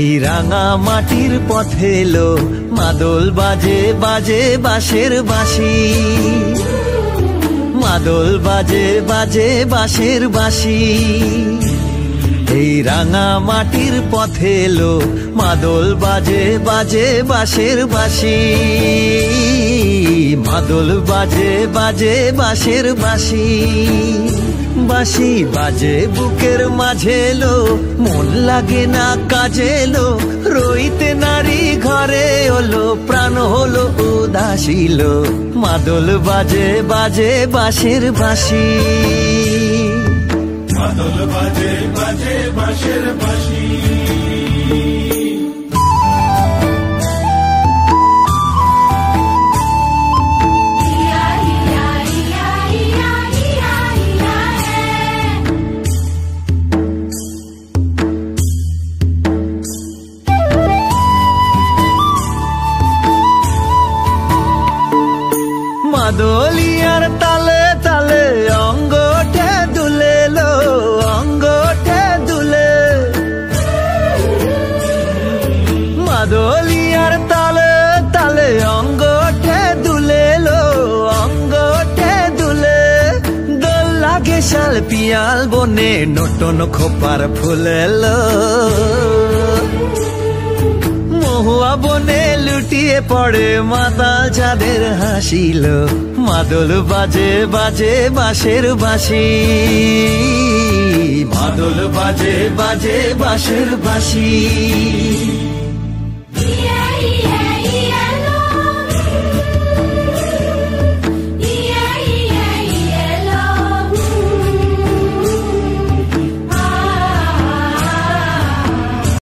এই রাঙা মাটির পথে এলো মাদল বাজে বাজে বাঁশের বাঁশি, মাদল বাজে বাজে বাঁশের বাঁশি। এই রাঙা মাটির পথে এলো মাদল বাজে বাজে বাঁশের বাঁশি, মাদল বাজে বাজে বাঁশের বাঁশি। বাঁশি বাজে বুকের মাঝে লো, মন লাগে না কাজে লো, রইতে নারী ঘরে হলো, প্রাণ হলো উদাসীল। মাদল বাজে বাজে বাঁশের বাঁশি, মাদল বাজে বাজে বাঁশের বাঁশি। মাদলিয়ার তালে তালে অঙ্গটে দুলে লো, অঙ্গটে দুলে। মাদলিয়ার তালে তালে অঙ্গটে দুলে লো, অঙ্গটে দুলে। দোল লাগে শাল পিয়াল বনে, নটন খোপার ফুলে লো। মহুয়া বনে লুটিয়ে পড়ে মাতাল চাঁদের হাসিল। মাদল বাজে বাজে বাঁশের বাঁশি, মাদল বাজে বাজে বাঁশের বাঁশি।